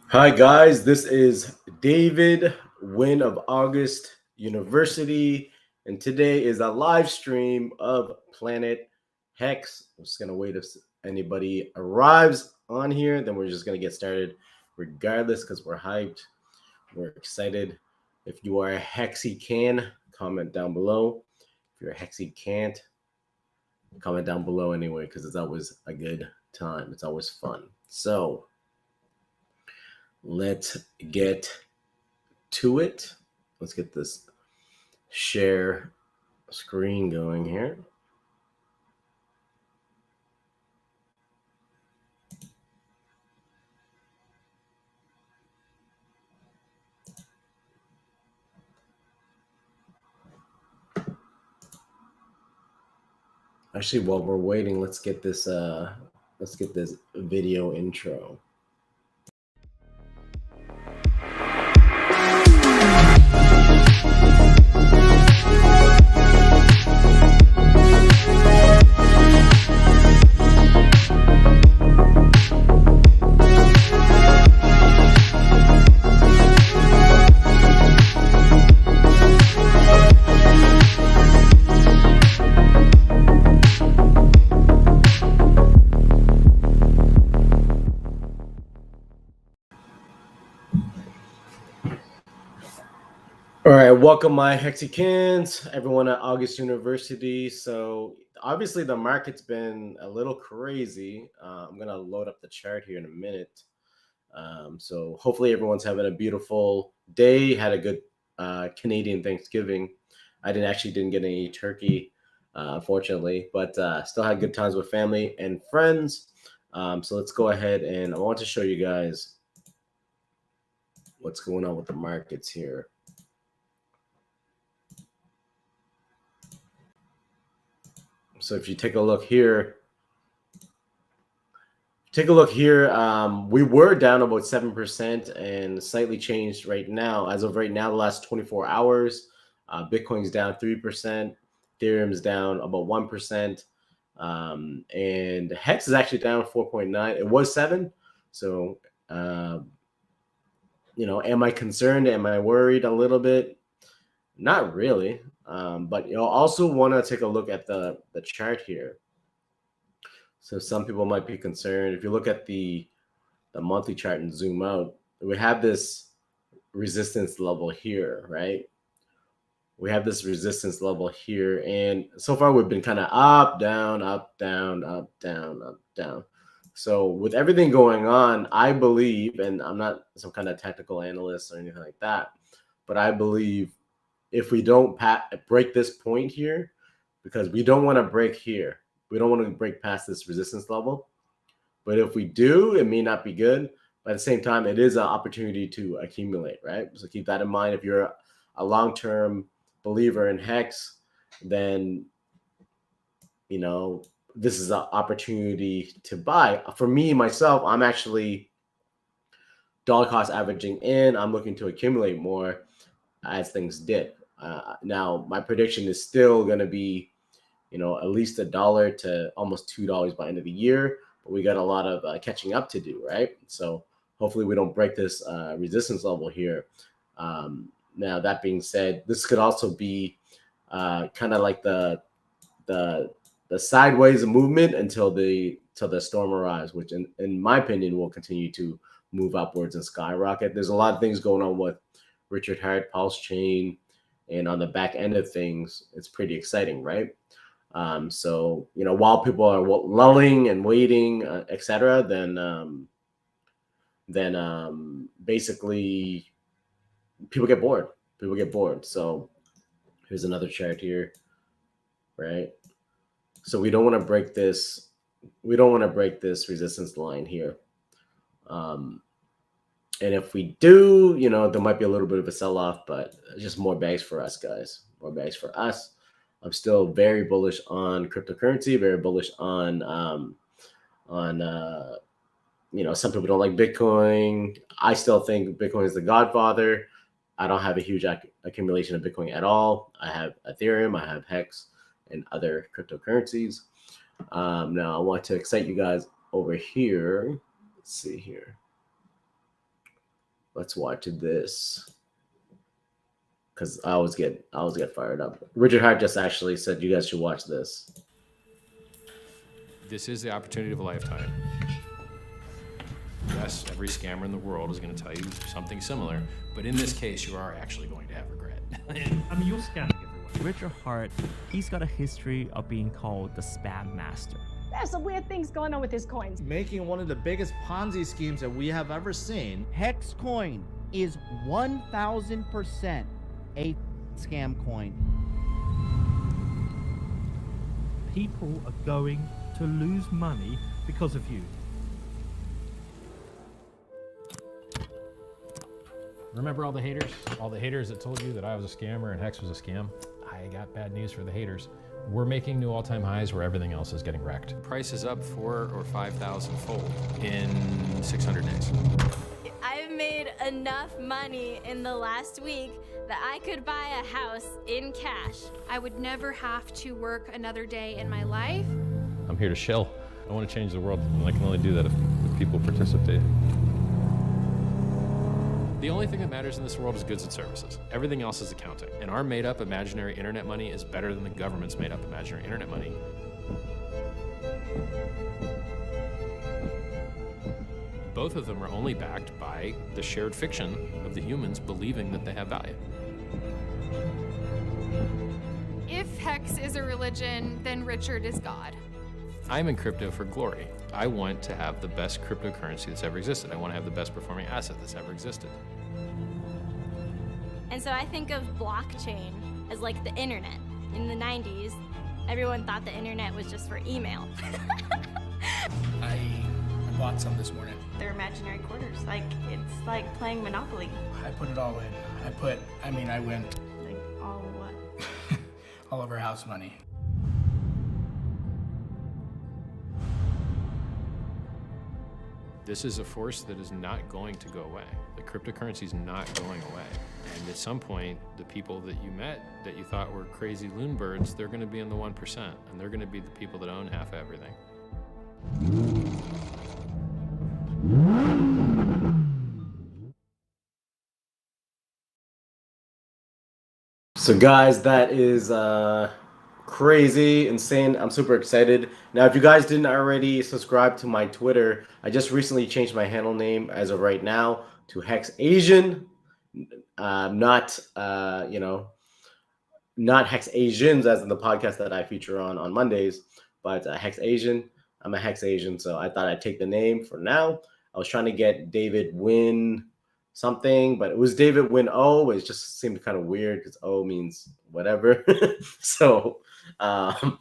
Hi, guys. This is David Wynn of August University, and today is a live stream of Planet Hex. I'm just going to wait if anybody arrives on here, then we're just going to get started regardless because we're hyped. We're excited. If you are a Hexy can, comment down below. If you're a Hexy can't, comment down below anyway because it's always a good time. It's always fun. So, let's get to it. Let's get this share screen going here. Actually, while we're waiting, let's get this video intro. All right, welcome my Hexicans, everyone at August University. So obviously the market's been a little crazy. I'm gonna load up the chart here in a minute. So hopefully everyone's having a beautiful day. Had a good Canadian Thanksgiving. I didn't get any turkey, unfortunately, but still had good times with family and friends. So let's go ahead and I want to show you guys what's going on with the markets here. So if you take a look here, we were down about 7% and slightly changed right now. As of right now, the last 24 hours, Bitcoin's down 3%, Ethereum's down about 1%, and Hex is actually down 4.9. It was 7. So, am I concerned? Am I worried a little bit? Not really. But you'll also want to take a look at the chart here. So some people might be concerned. If you look at the monthly chart and zoom out, we have this resistance level here, right? We have this resistance level here. And so far we've been kind of up, down, up, down, up, down, up, down. So with everything going on, I believe, and I'm not some kind of technical analyst or anything like that, but I believe if we don't break this point here, because we don't want to break here, we don't want to break past this resistance level. But if we do, it may not be good. But at the same time, it is an opportunity to accumulate, right? So keep that in mind. If you're a long-term believer in Hex, then, this is an opportunity to buy. For me, myself, I'm actually dollar cost averaging in. I'm looking to accumulate more as things dip. Now, my prediction is still going to be, at least $1 to almost $2 by end of the year. But we got a lot of catching up to do, right? So hopefully we don't break this resistance level here. Now, that being said, this could also be kind of like the sideways movement until the storm arrives, which in my opinion will continue to move upwards and skyrocket. There's a lot of things going on with Richard Hart, PulseChain, and on the back end of things, it's pretty exciting, right? So while people are lulling and waiting, etc., then basically people get bored. People get bored. So here's another chart here, right? So we don't want to break this. We don't want to break this resistance line here. And if we do, there might be a little bit of a sell-off, but just more bags for us, guys. More bags for us. I'm still very bullish on cryptocurrency, very bullish on some people don't like Bitcoin. I still think Bitcoin is the godfather. I don't have a huge accumulation of Bitcoin at all. I have Ethereum, I have Hex, and other cryptocurrencies. Now I want to excite you guys over here. Let's see here. let's watch this because I always get fired up. Richard Hart just actually said you guys should watch this. This is the opportunity of a lifetime. Yes, every scammer in the world is going to tell you something similar, but in this case, you are actually going to have regret. I mean, you're scamming everyone. Richard Hart, he's got a history of being called the spam master. There's some weird things going on with his coins. Making one of the biggest Ponzi schemes that we have ever seen. Hex coin is 1000% a scam coin. People are going to lose money because of you. Remember all the haters? All the haters that told you that I was a scammer and Hex was a scam? I got bad news for the haters. We're making new all-time highs where everything else is getting wrecked. Price is up 4,000 or 5,000 fold in 600 days. I've made enough money in the last week that I could buy a house in cash. I would never have to work another day in my life. I'm here to shill. I want to change the world, and I can only do that if people participate. The only thing that matters in this world is goods and services. Everything else is accounting. And our made-up imaginary internet money is better than the government's made-up imaginary internet money. Both of them are only backed by the shared fiction of the humans believing that they have value. If Hex is a religion, then Richard is God. I'm in crypto for glory. I want to have the best cryptocurrency that's ever existed. I want to have the best performing asset that's ever existed. And so I think of blockchain as like the internet. In the 90s, everyone thought the internet was just for email. I bought some this morning. They're imaginary quarters. Like, it's like playing Monopoly. I put it all in. I went Like, all what? all over house money. This is a force that is not going to go away. The cryptocurrency is not going away. And at some point, the people that you met that you thought were crazy loon birds, they're going to be in the 1%, and they're going to be the people that own half everything. So guys, that is crazy, insane. I'm super excited. Now, if you guys didn't already subscribe to my Twitter, I just recently changed my handle name as of right now to Hexasian. Not Hexasians as in the podcast that I feature on Mondays, but Hexasian. I'm a Hexasian, so I thought I'd take the name for now. I was trying to get David Win something, but it was David Win O. It just seemed kind of weird because O means whatever. So I'm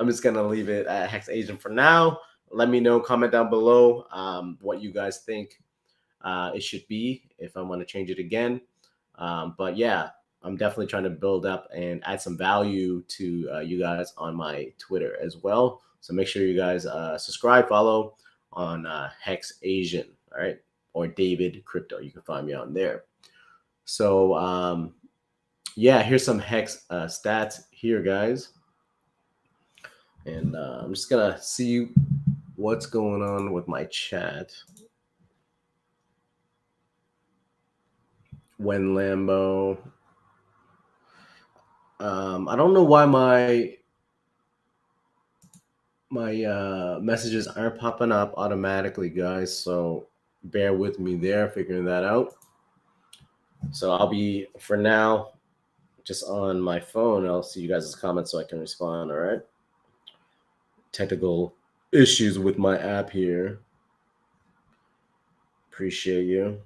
just gonna leave it at Hexasian for now. Let me know, comment down below what you guys think it should be if I want to change it again. But yeah, I'm definitely trying to build up and add some value to you guys on my Twitter as well. So make sure you guys subscribe, follow on Hexasian, all right? Or David Crypto. You can find me on there. So yeah, here's some Hex stats here, guys. And I'm just gonna see what's going on with my chat. When Lambo. I don't know why my messages aren't popping up automatically, guys. So bear with me there, figuring that out. So I'll be, for now, just on my phone. I'll see you guys' comments so I can respond, all right? Technical issues with my app here. Appreciate you.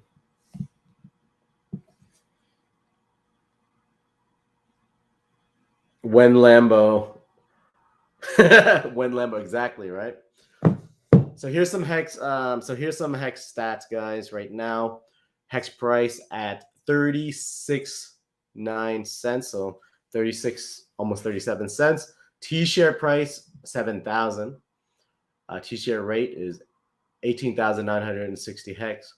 When Lambo. When Lambo, exactly, right? So here's some Hex. Here's some Hex stats, guys. Right now, Hex price at 36.9 cents, so 36, almost 37 cents. T-share price 7,000. T-share rate is 18,960 Hex.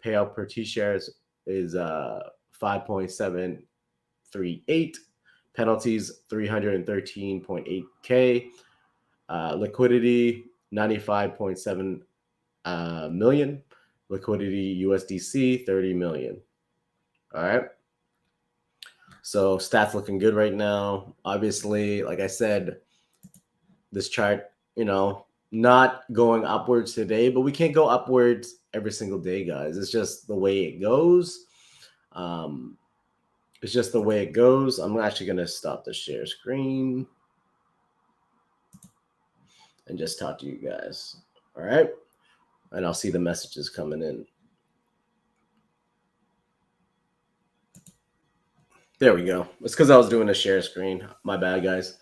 Payout per T-share is 5.738. Penalties 313.8K. Liquidity 95.7 million. liquidity USDC 30 million. All right. So stats looking good right now. Obviously, like I said, this chart, not going upwards today, but we can't go upwards every single day, guys. It's just the way it goes. It's just the way it goes. I'm actually going to stop the share screen and just talk to you guys. All right. And I'll see the messages coming in. There we go. It's because I was doing a share screen. My bad, guys.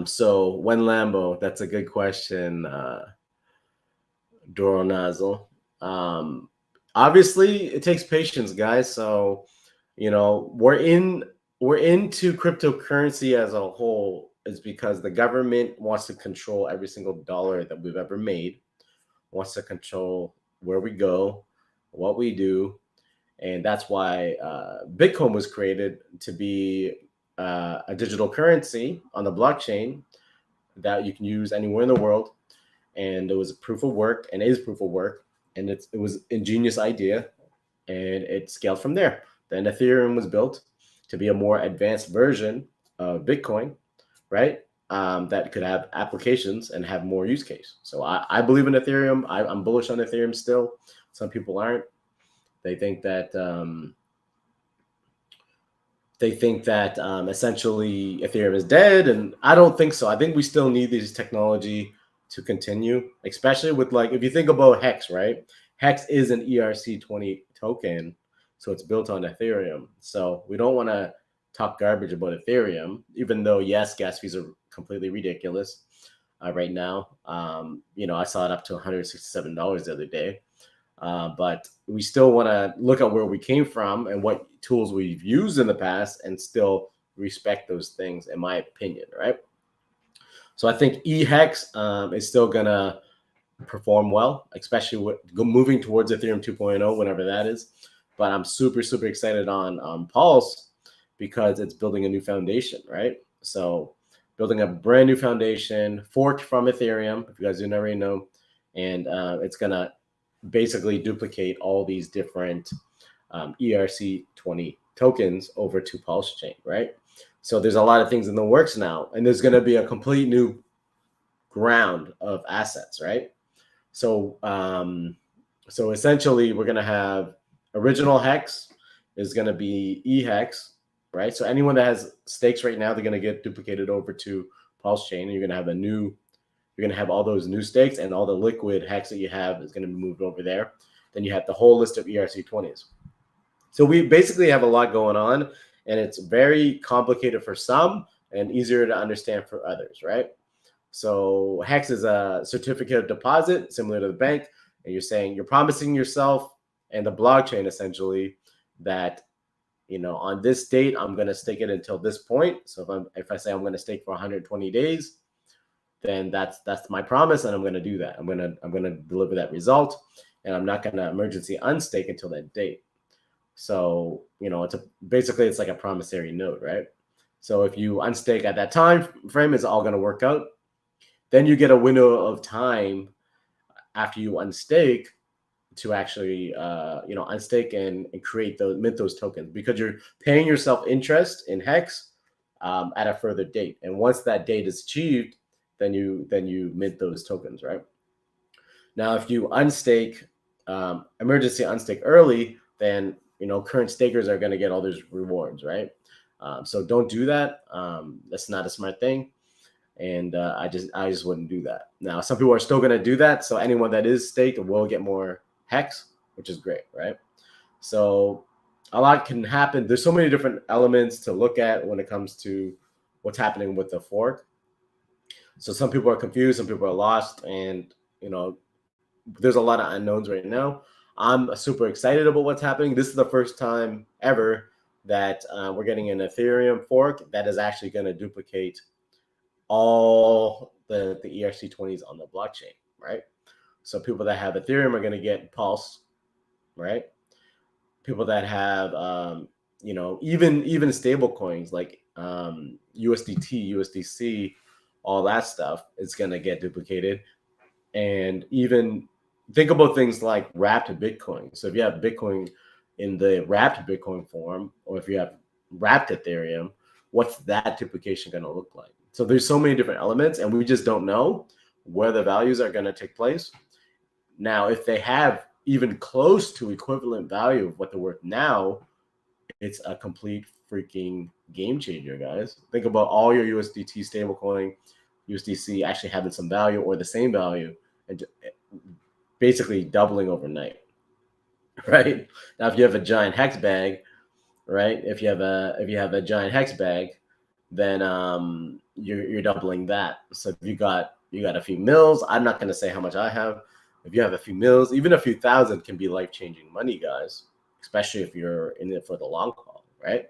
So when Lambo, that's a good question, Doro Nozzle. Obviously, it takes patience, guys. So, we're into cryptocurrency as a whole is because the government wants to control every single dollar that we've ever made, wants to control where we go, what we do. And that's why Bitcoin was created to be a digital currency on the blockchain that you can use anywhere in the world. And it was proof of work and is proof of work. And it was ingenious idea and it scaled from there. Then Ethereum was built to be a more advanced version of Bitcoin, right? That could have applications and have more use case. So I believe in Ethereum. I'm bullish on Ethereum still. Some people aren't. They think that essentially Ethereum is dead, and I don't think so. I think we still need this technology to continue, especially with if you think about Hex, right? Hex is an ERC20 token, so it's built on Ethereum. So we don't want to talk garbage about Ethereum, even though yes, gas fees are completely ridiculous right now. I saw it up to $167 the other day. But we still want to look at where we came from and what tools we've used in the past and still respect those things, in my opinion, right? So I think eHex is still going to perform well, especially with moving towards Ethereum 2.0, whenever that is. But I'm super, super excited on Pulse because it's building a new foundation, right? So building a brand new foundation, forked from Ethereum, if you guys didn't already know, and it's going to basically duplicate all these different ERC20 tokens over to PulseChain, right? So there's a lot of things in the works now, and there's going to be a complete new ground of assets, right? So so essentially we're going to have original Hex is going to be eHex, right? So anyone that has stakes right now, they're going to get duplicated over to PulseChain, and you're going to have you're going to have all those new stakes, and all the liquid Hex that you have is going to be moved over there. Then you have the whole list of ERC20s. So we basically have a lot going on, and it's very complicated for some and easier to understand for others, right? So Hex is a certificate of deposit, similar to the bank, and you're promising yourself and the blockchain essentially that, on this date, I'm going to stake it until this point. So if I say I'm going to stake for 120 days, then that's my promise, and I'm going to do that. I'm going to deliver that result, and I'm not going to emergency unstake until that date. So it's like a promissory note, right? So if you unstake at that time frame, it's all going to work out. Then you get a window of time after you unstake to actually unstake and create mint those tokens, because you're paying yourself interest in Hex at a further date, and once that date is achieved, then you mint those tokens, right? Now, if you unstake, emergency unstake early, then current stakers are going to get all those rewards, right? So don't do that. That's not a smart thing, and I just wouldn't do that. Now, some people are still going to do that, so anyone that is staked will get more Hex, which is great, right? So a lot can happen. There's so many different elements to look at when it comes to what's happening with the fork. So some people are confused, some people are lost, and there's a lot of unknowns right now. I'm super excited about what's happening. This is the first time ever that we're getting an Ethereum fork that is actually going to duplicate all the ERC20s on the blockchain, right? So people that have Ethereum are going to get Pulse, right? People that have even stable coins like USDT, USDC, all that stuff is going to get duplicated. And even think about things like wrapped Bitcoin. So if you have Bitcoin in the wrapped Bitcoin form, or if you have wrapped Ethereum, what's that duplication going to look like? So there's so many different elements, and we just don't know where the values are going to take place. Now, if they have even close to equivalent value of what they're worth now, it's a complete freaking game changer, guys. Think about all your USDT stablecoin, USDC actually having some value or the same value, and basically doubling overnight, right? Now, if you have a giant hex bag, right? If you have a giant hex bag, then you're doubling that. So if you got a few mils, I'm not going to say how much I have. If you have a few mils, even a few thousand can be life-changing money, guys, especially if you're in it for the long haul, right?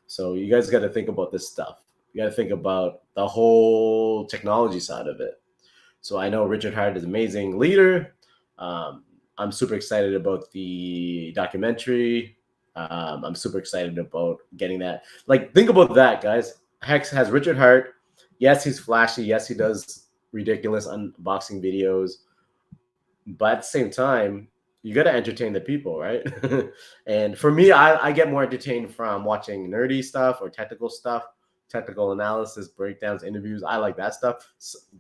So you guys got to think about this stuff. You got to think about the whole technology side of it. So I know Richard Hart is an amazing leader. I'm super excited about the documentary. I'm super excited about getting that. Like, think about that, guys. Hex has Richard Hart. Yes, he's flashy. Yes, he does ridiculous unboxing videos. But at the same time, you got to entertain the people, right? And for me, I get more entertained from watching nerdy stuff or technical stuff, technical analysis, breakdowns, interviews. I like that stuff.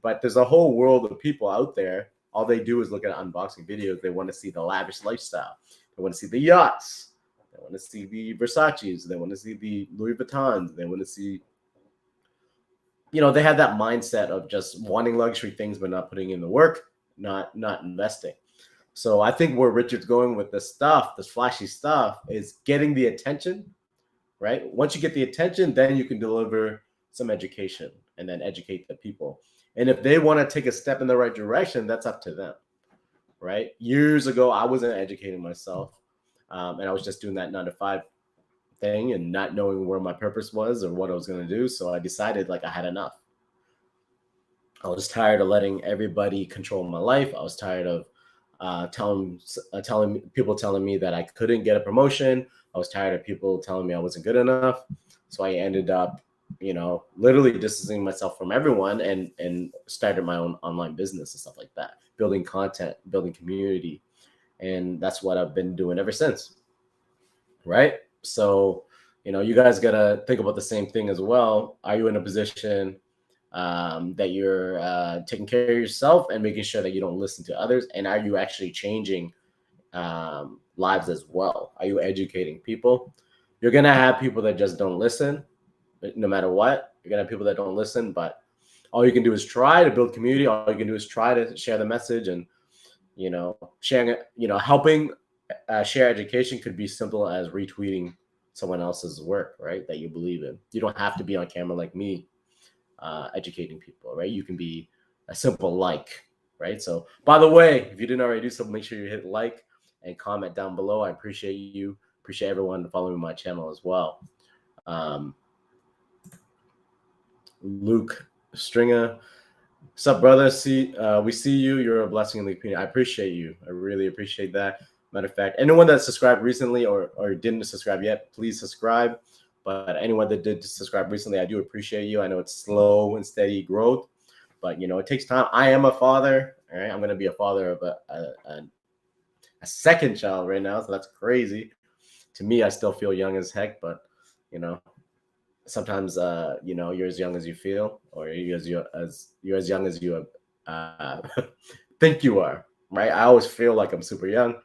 But there's a whole world of people out there. All they do is look at unboxing videos. They want to see the lavish lifestyle. They want to see the yachts. They want to see the Versace's. They want to see the Louis Vuittons. They want to see, they have that mindset of just wanting luxury things, but not putting in the work, not investing. So I think where Richard's going with this stuff, this flashy stuff, is getting the attention, right? Once you get the attention, then you can deliver some education and then educate the people. And if they want to take a step in the right direction, that's up to them, right? Years ago, I wasn't educating myself, and I was just doing that 9-to-5 thing and not knowing where my purpose was or what I was going to do. So I decided I had enough. I was tired of letting everybody control my life. I was tired of telling people telling me that I couldn't get a promotion. I was tired of people telling me I wasn't good enough. So I ended up, literally distancing myself from everyone and started my own online business and stuff like that, building content, building community. And that's what I've been doing ever since. Right. So, you guys got to think about the same thing as well. Are you in a position that you're taking care of yourself and making sure that you don't listen to others? And are you actually changing lives as well? Are you educating people? You're going to have people that just don't listen, no matter what. You're going to have people that don't listen, but all you can do is try to build community. All you can do is try to share the message, and, sharing it, helping share education could be simple as retweeting someone else's work, right, that you believe in. You don't have to be on camera like me educating people, right? You can be a simple like, right? So, by the way, if you didn't already do so, make sure you hit like and comment down below. I appreciate you. Appreciate everyone following my channel as well. Luke Stringer, what's up, brother? We see you. You're a blessing in the community. I appreciate you. I really appreciate that. Matter of fact, anyone that subscribed recently or didn't subscribe yet, please subscribe. But anyone that did subscribe recently, I do appreciate you. I know it's slow and steady growth, but it takes time. I am a father. All right, I'm going to be a father of a second child right now, so that's crazy. To me, I still feel young as heck, but sometimes you're as young as you feel, or you're as young as you think you are. Right? I always feel like I'm super young.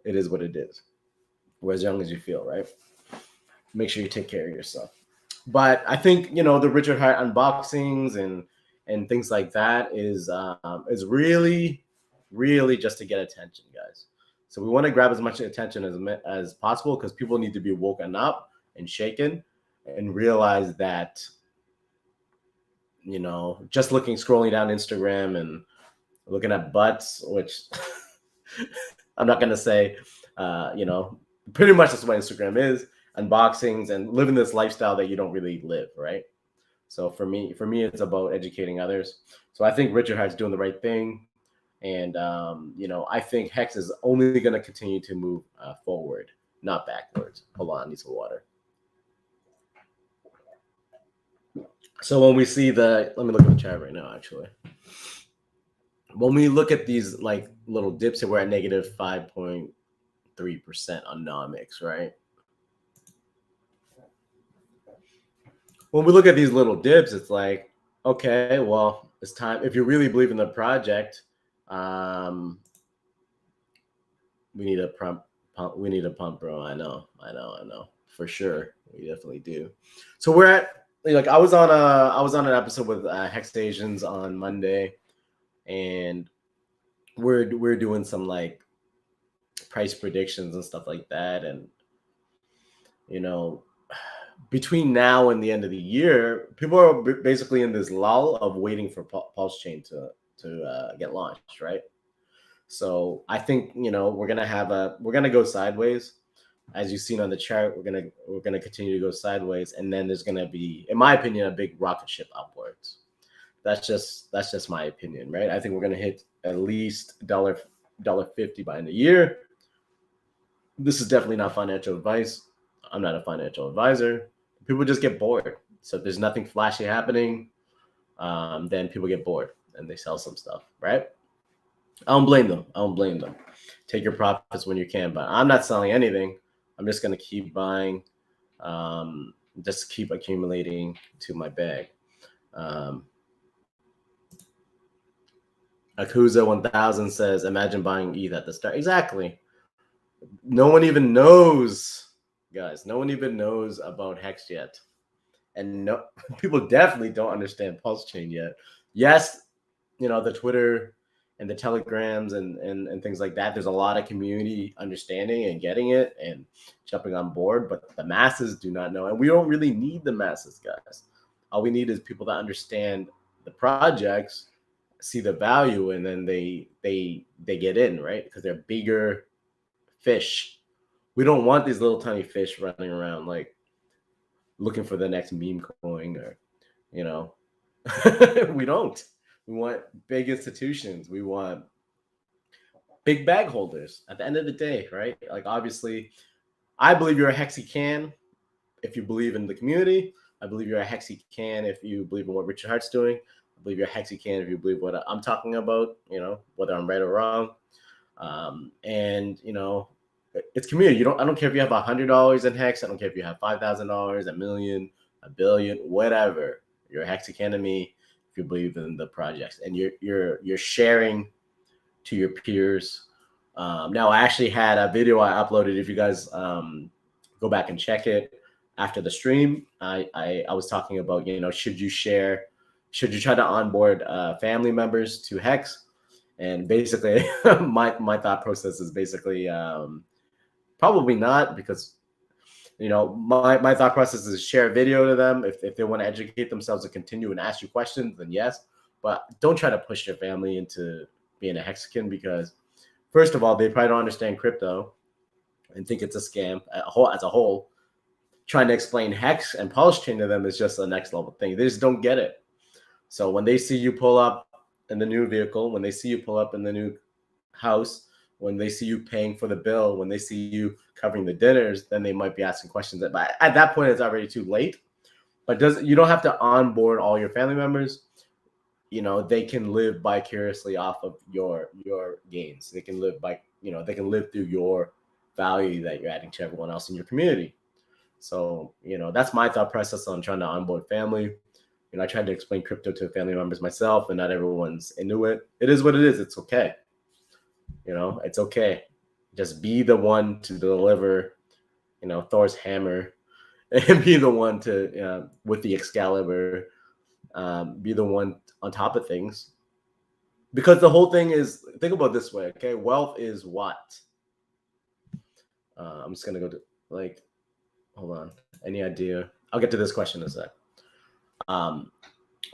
It is what it is. We're as young as you feel, right? Make sure you take care of yourself. But I think the Richard Hart unboxings and things like that is really, really just to get attention, guys. So we want to grab as much attention as possible, because people need to be woken up and shaken and realize that just scrolling down Instagram and looking at butts, which I'm not gonna say, pretty much that's what Instagram is. Unboxings and living this lifestyle that you don't really live, right? So for me, it's about educating others. So I think Richard Hart's doing the right thing, and I think Hex is only going to continue to move forward, not backwards. Hold on, I need some water. So when we see let me look at the chat right now, actually. when we look at these like little dips here, we're at negative 5.3% on nomics, right? When we look at these little dips, it's like, okay, well, it's time. If you really believe in the project, we need a pump. We need a pump, bro. I know, for sure. We definitely do. So we're at like I was on an episode with Hexasians on Monday, and we're doing some like price predictions and stuff like that, and you know, between now and the end of the year, people are basically in this lull of waiting for PulseChain to get launched, right? So I think we're gonna go sideways, as you've seen on the chart. We're gonna continue to go sideways, and then there's gonna be, in my opinion, a big rocket ship upwards. That's just my opinion, right? I think we're gonna hit at least $1.50 by the end of the year. This is definitely not financial advice. I'm not a financial advisor. People just get bored. So if there's nothing flashy happening, then people get bored and they sell some stuff, right? I don't blame them. Take your profits when you can, but I'm not selling anything. I'm just going to keep buying, just keep accumulating to my bag. Akuza 1000 says, imagine buying ETH at the start. Exactly. No one even knows, guys. No one even knows about Hex yet. And no, people definitely don't understand PulseChain yet. Yes, the Twitter and the Telegrams and things like that, there's a lot of community understanding and getting it and jumping on board, but the masses do not know. And we don't really need the masses, guys. All we need is people that understand the projects, see the value, and then they get in, right? Because they're bigger fish. We don't want these little tiny fish running around like looking for the next meme coin, or we don't. We want big institutions. We want big bag holders at the end of the day, right? Like, obviously, I believe you're a Hexican if you believe in the community. I believe you're a Hexican if you believe in what Richard Hart's doing. I believe you're a Hexican if you believe what I'm talking about, whether I'm right or wrong. And it's community. I don't care if you have $100 in Hex. I don't care if you have $5,000, $1 million, $1 billion, whatever. You're a Hexican to me if you believe in the projects, and you're sharing to your peers. Now, I actually had a video I uploaded. If you guys go back and check it after the stream, I was talking about, should you try to onboard family members to Hex? And basically, my thought process is basically probably not, because my thought process is share a video to them. If they want to educate themselves and continue and ask you questions, then yes. But don't try to push your family into being a Hexican, because first of all, they probably don't understand crypto and think it's a scam as a whole. Trying to explain Hex and PulseChain to them is just a next level thing. They just don't get it. So when they see you pull up in the new vehicle, when they see you pull up in the new house, when they see you paying for the bill, when they see you covering the dinners, then they might be asking questions. But at that point, it's already too late. But you don't have to onboard all your family members. They can live vicariously off of your gains. They can live they can live through your value that you're adding to everyone else in your community. So, that's my thought process on trying to onboard family. I tried to explain crypto to family members myself, and not everyone's into it. It is what it is. It's okay. It's okay. Just be the one to deliver, Thor's hammer, and be the one to, with the Excalibur, be the one on top of things. Because the whole thing is, think about it this way, okay? Wealth is what? I'm just going to go to, hold on. Any idea? I'll get to this question in a sec.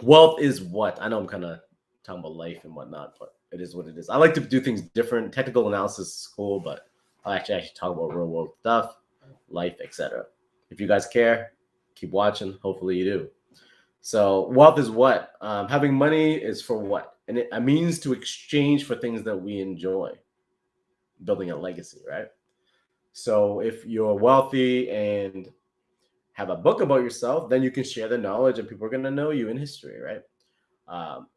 Wealth is what? I know I'm kind of talking about life and whatnot, but it is what it is. I like to do things different. Technical analysis is cool, but I actually talk about real world stuff, life, etc. If you guys care, keep watching. Hopefully you do. So wealth is what? Having money is for what? And it means to exchange for things that we enjoy. Building a legacy, right? So if you're wealthy and have a book about yourself, then you can share the knowledge and people are going to know you in history, right?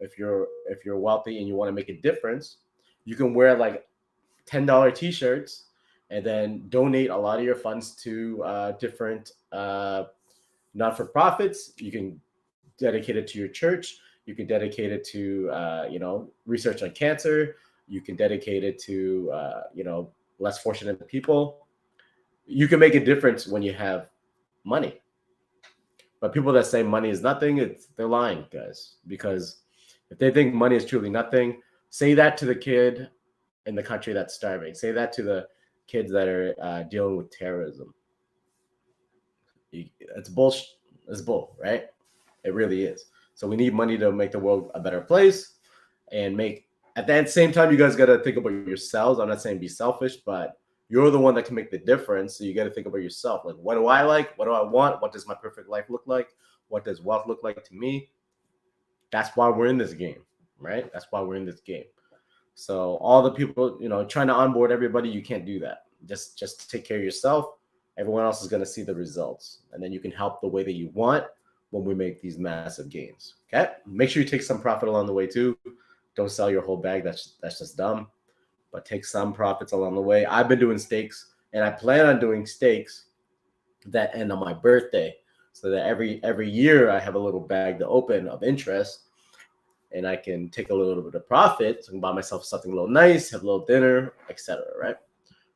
If you're wealthy and you want to make a difference, you can wear like $10 t-shirts and then donate a lot of your funds to different not-for-profits. You can dedicate it to your church. You can dedicate it to research on cancer. You can dedicate it to less fortunate people. You can make a difference when you have money. But people that say money is nothing, they're lying, guys. Because if they think money is truly nothing, say that to the kid in the country that's starving. Say that to the kids that are dealing with terrorism. It's bullshit. It's bull, right? It really is. So we need money to make the world a better place and make. At the same time, you guys got to think about yourselves. I'm not saying be selfish, but you're the one that can make the difference. So you got to think about yourself. Like, what do I like? What do I want? What does my perfect life look like? What does wealth look like to me? That's why we're in this game, right? That's why we're in this game. So all the people, trying to onboard everybody, you can't do that. Just take care of yourself. Everyone else is going to see the results. And then you can help the way that you want when we make these massive gains. Okay? Make sure you take some profit along the way too. Don't sell your whole bag. That's just dumb. But take some profits along the way. I've been doing stakes, and I plan on doing stakes that end on my birthday, so that every year I have a little bag to open of interest, and I can take a little bit of profit. So I can buy myself something a little nice, have a little dinner, etc. Right?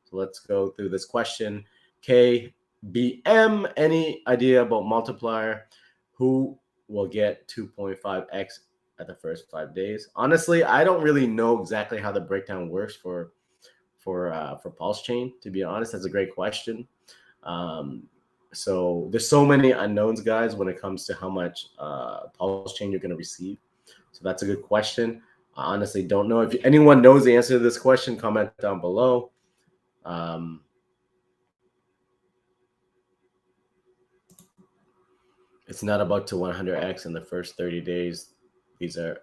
So let's go through this question. KBM, any idea about multiplier? Who will get 2.5x at the first 5 days? Honestly, I don't really know exactly how the breakdown works for PulseChain. To be honest, that's a great question. So there's so many unknowns, guys, when it comes to how much PulseChain you're going to receive. So that's a good question. I honestly don't know. If anyone knows the answer to this question, comment down below. It's not about to 100x in the first 30 days. These are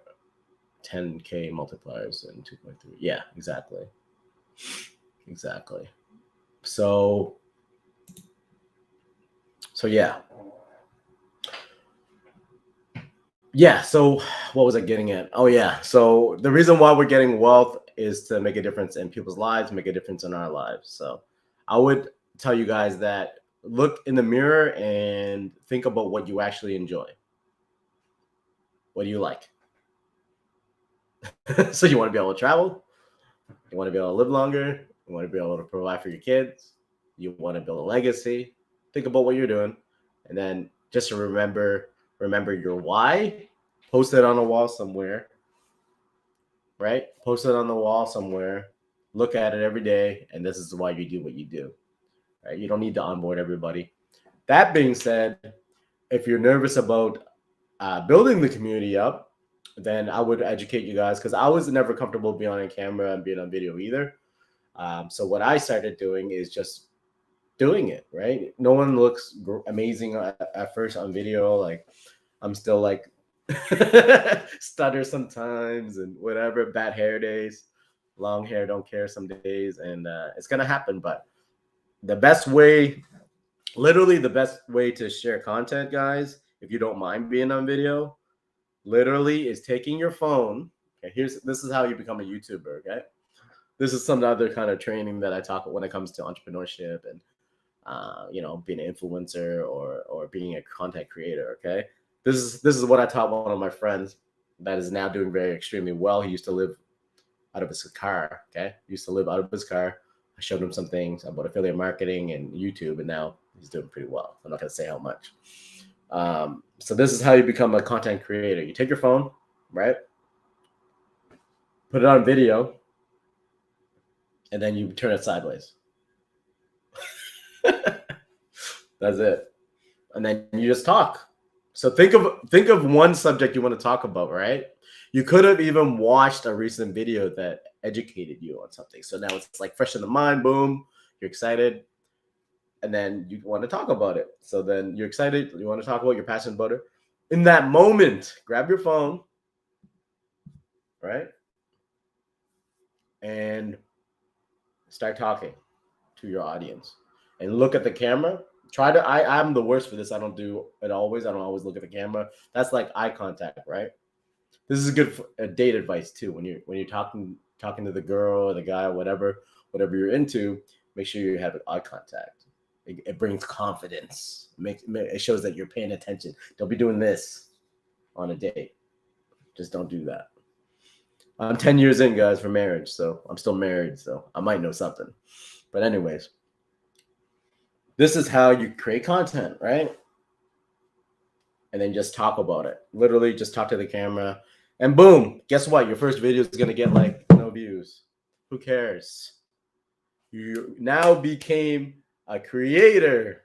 10K multipliers and 2.3. Yeah, exactly. Exactly. So yeah. Yeah, so what was I getting at? Oh, yeah. So the reason why we're getting wealth is to make a difference in people's lives, make a difference in our lives. So I would tell you guys that look in the mirror and think about what you actually enjoy. What do you like? So you want to be able to travel? You want to be able to live longer? You want to be able to provide for your kids? You want to build a legacy? Think about what you're doing. And then just to remember your why. Post it on a wall somewhere, right? Post it on the wall somewhere. Look at it every day. And this is why you do what you do, right? You don't need to onboard everybody. That being said, if you're nervous about building the community up, then I would educate you guys, because I was never comfortable being on camera and being on video either. So what I started doing is just doing it, right? No one looks amazing at first on video. Like, I'm still like stutter sometimes and whatever, bad hair days, long hair, don't care some days. And it's going to happen. But the best way, literally the best way to share content, guys, if you don't mind being on video, literally is taking your phone. Okay, this is how you become a YouTuber. Okay, this is some other kind of training that I talk when it comes to entrepreneurship and being an influencer or being a content creator. Okay, this is what I taught one of my friends that is now doing very extremely well. He used to live out of his car. Okay, he used to live out of his car. I showed him some things about affiliate marketing and YouTube, and now he's doing pretty well. I'm not going to say how much. So this is how you become a content creator. You take your phone, right? Put it on video, and then you turn it sideways. That's it. And then you just talk. So think of one subject you want to talk about, right? You could have even watched a recent video that educated you on something. So now it's like fresh in the mind, boom, you're excited. And then you want to talk about it. So then you're excited, you want to talk about, you're passionate about it. In that moment, grab your phone, right? And start talking to your audience. And look at the camera. I'm the worst for this. I don't do it always. I don't always look at the camera. That's like eye contact, right? This is good for date advice too. When you're talking to the girl or the guy or whatever you're into, make sure you have eye contact. It brings confidence. It shows that you're paying attention. Don't be doing this on a date. Just don't do that. I'm 10 years in, guys, for marriage, so I'm still married, so I might know something. But anyways, this is how you create content, right? And then just talk about it. Literally just talk to the camera. And boom, guess what? Your first video is going to get like no views. Who cares? You now became a creator.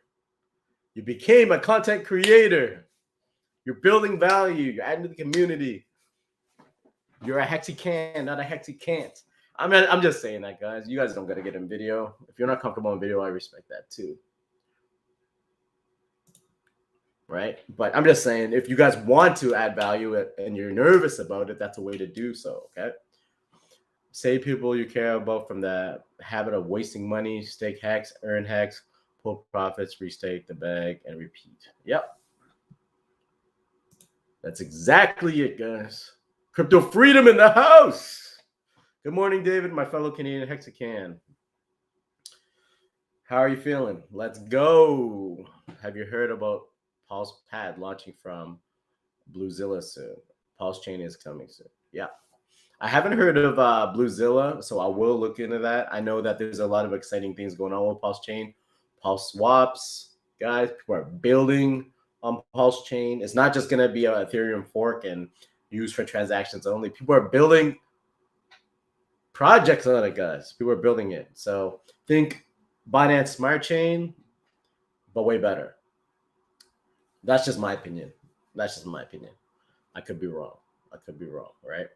You became a content creator. You're building value. You're adding to the community. You're a Hexy can, not a Hexy can't. I mean, I'm just saying that, guys. You guys don't got to get in video. If you're not comfortable in video, I respect that too. Right? But I'm just saying, if you guys want to add value and you're nervous about it, that's a way to do so, okay? Save people you care about from the habit of wasting money, stake Hex, earn Hex, pull profits, restake the bag, and repeat. Yep. That's exactly it, guys. Crypto freedom in the house. Good morning, David, my fellow Canadian Hexican. How are you feeling? Let's go. Have you heard about Pulse Pad launching from Bluezilla soon? PulseChain is coming soon. Yeah. I haven't heard of Bluezilla, so I will look into that. I know that there's a lot of exciting things going on with PulseChain. Pulse swaps, guys, people are building on PulseChain. It's not just going to be an Ethereum fork and used for transactions only. People are building projects on it, guys. People are building it. So think Binance Smart Chain, but way better. That's just my opinion. That's just my opinion. I could be wrong. Right?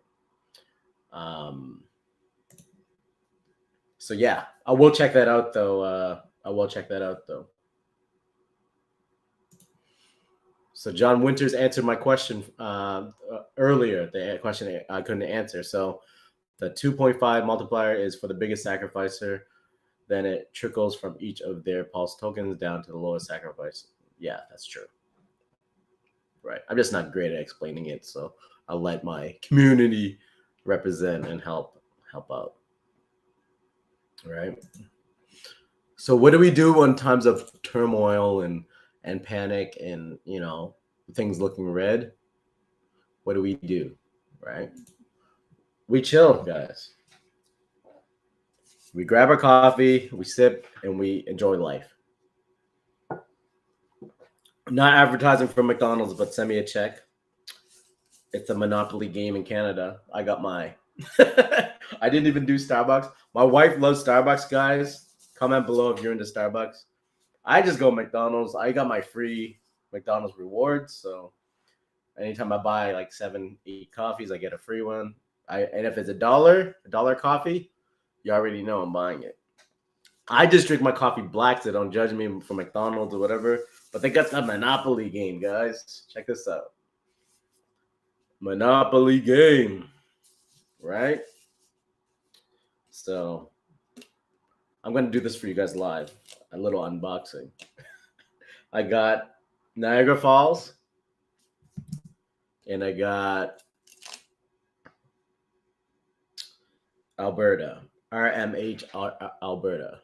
So yeah, I will check that out though. So John Winters answered my question earlier, the question I couldn't answer. So the 2.5 multiplier is for the biggest sacrificer. Then it trickles from each of their Pulse tokens down to the lowest sacrifice. Yeah, that's true. Right. I'm just not great at explaining it, so I'll let my community represent and help out. Right. So what do we do in times of turmoil and panic and, you know, things looking red? What do we do? Right? We chill, guys. We grab our coffee, we sip, and we enjoy life. I'm not advertising for McDonald's, but send me a check. It's a monopoly game in Canada. I got my I didn't even do Starbucks. My wife loves Starbucks, guys. Comment below if you're into Starbucks. I just go McDonald's. I got my free McDonald's rewards. So anytime I buy like 7-8 coffees, I get a free one. And if it's a dollar coffee, you already know I'm buying it. I just drink my coffee black, so don't judge me for McDonald's or whatever. But they got that Monopoly game, guys. Check this out. Monopoly game. Right? So I'm going to do this for you guys live. A little unboxing. I got Niagara Falls. And I got Alberta. RMH Alberta.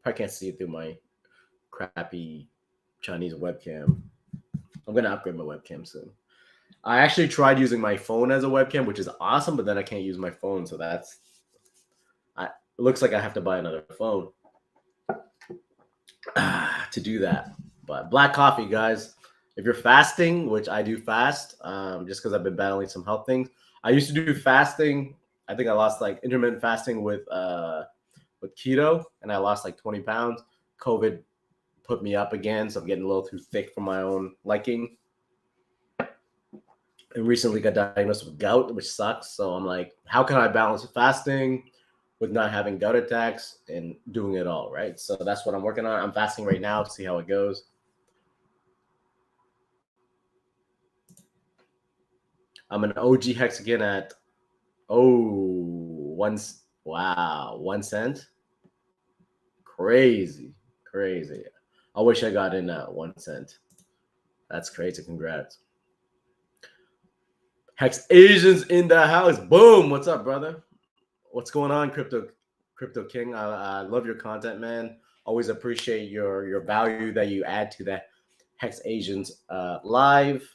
I can't see it through my crappy Chinese webcam. I'm going to upgrade my webcam soon. I actually tried using my phone as a webcam, which is awesome, but then I can't use my phone. So it looks like I have to buy another phone to do that. But black coffee, guys. If you're fasting, which I do fast, just because I've been battling some health things. I used to do fasting. I think I lost like intermittent fasting with keto, and I lost like 20 pounds. COVID put me up again, so I'm getting a little too thick for my own liking. And recently got diagnosed with gout, which sucks. So I'm like, how can I balance fasting with not having gout attacks and doing it all, right? So that's what I'm working on. I'm fasting right now to see how it goes. I'm an OG Hexican at, 1 cent. Crazy. I wish I got in at 1 cent. That's crazy. Congrats. Hexasians in the house. Boom. What's up, brother? What's going on, Crypto King? I love your content, man. Always appreciate your value that you add to that Hexasians live,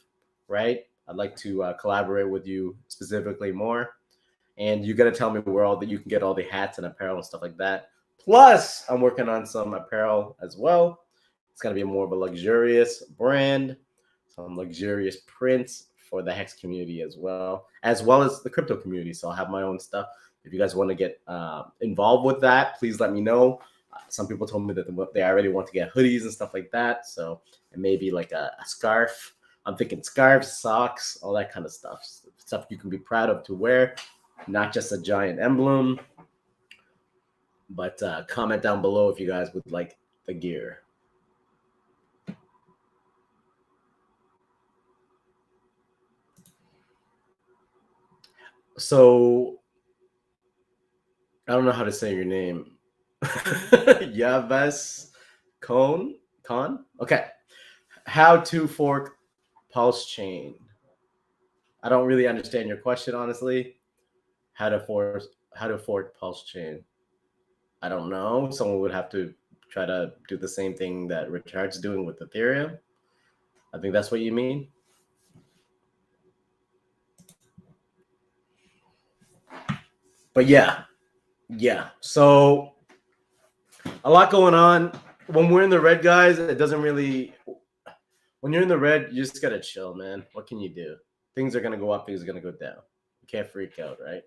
right? I'd like to collaborate with you specifically more. And you got to tell me where all that you can get all the hats and apparel and stuff like that. Plus, I'm working on some apparel as well. It's going to be more of a luxurious brand, some luxurious prints for the Hex community as well as the crypto community. So I'll have my own stuff. If you guys want to get involved with that, please let me know. Some people told me that they already want to get hoodies and stuff like that. So it may be like a scarf. I'm thinking scarves, socks, all that kind of stuff. Stuff you can be proud of to wear, not just a giant emblem. But comment down below if you guys would like the gear. So I don't know how to say your name. Yaves Khan? Okay. How to fork PulseChain. I don't really understand your question, honestly. How to fork PulseChain. I don't know. Someone would have to try to do the same thing that Richard's doing with Ethereum. I think that's what you mean. But yeah. So a lot going on. When we're in the red, guys, it doesn't really. When you're in the red, you just gotta chill, man. What can you do? Things are gonna go up. Things are gonna go down. You can't freak out, right?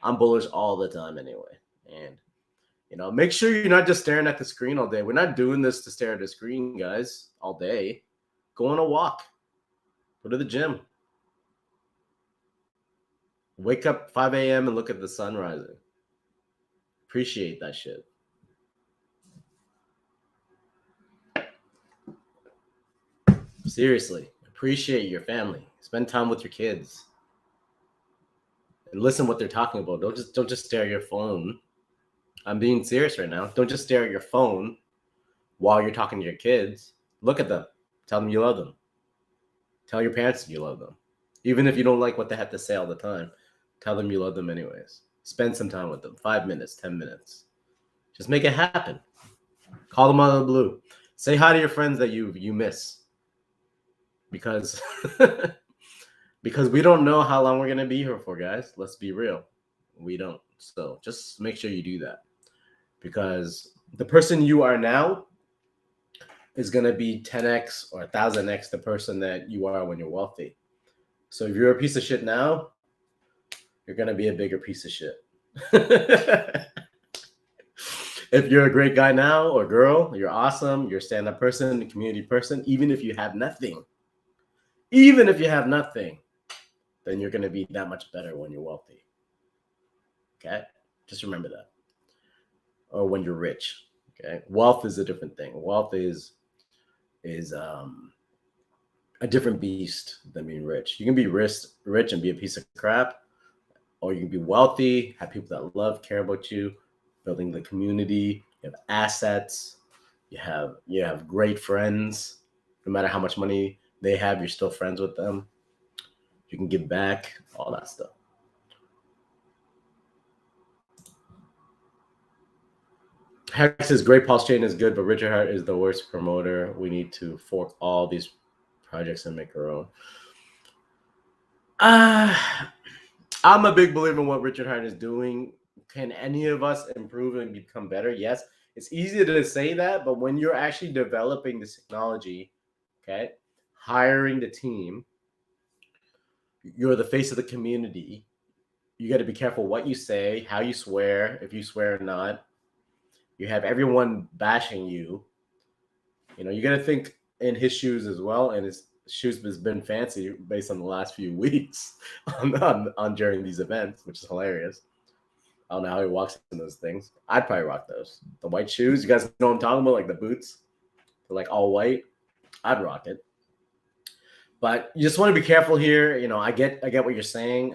I'm bullish all the time anyway, and make sure you're not just staring at the screen all day. We're not doing this to stare at the screen, guys, all day. Go on a walk. Go to the gym. Wake up 5 a.m. and look at the sun rising. Appreciate that shit. Seriously, appreciate your family. Spend time with your kids. And listen what they're talking about. Don't just stare at your phone. I'm being serious right now. Don't just stare at your phone while you're talking to your kids. Look at them. Tell them you love them. Tell your parents you love them. Even if you don't like what they have to say all the time, tell them you love them anyways. Spend some time with them. 5 minutes, 10 minutes. Just make it happen. Call them out of the blue. Say hi to your friends that you miss. Because we don't know how long we're going to be here for, guys. Let's be real. We don't. So just make sure you do that. Because the person you are now is going to be 10x or 1,000x the person that you are when you're wealthy. So if you're a piece of shit now, you're going to be a bigger piece of shit. If you're a great guy now or girl, you're awesome. You're a stand-up person, a community person. Even if you have nothing, then you're going to be that much better when you're wealthy. Okay? Just remember that. Or when you're rich. Okay? Wealth is a different thing. Wealth is a different beast than being rich. You can be rich and be a piece of crap, or you can be wealthy, have people that love, care about you, building the community, you have assets, you have great friends. No matter how much money they have, you're still friends with them. You can give back, all that stuff. Hex is great, PulseChain is good, but Richard Hart is the worst promoter. We need to fork all these projects and make our own. I'm a big believer in what Richard Hart is doing. Can any of us improve and become better? Yes. It's easy to say that, but when you're actually developing this technology, okay, hiring the team, you're the face of the community. You got to be careful what you say, how you swear, if you swear or not. You have everyone bashing you. You got to think in his shoes as well, and his shoes has been fancy based on the last few weeks on during these events, which is hilarious. I don't know how he walks in those things. I'd probably rock those. The white shoes, you guys know what I'm talking about, like the boots. They're like all white. I'd rock it. But you just want to be careful here. I get what you're saying.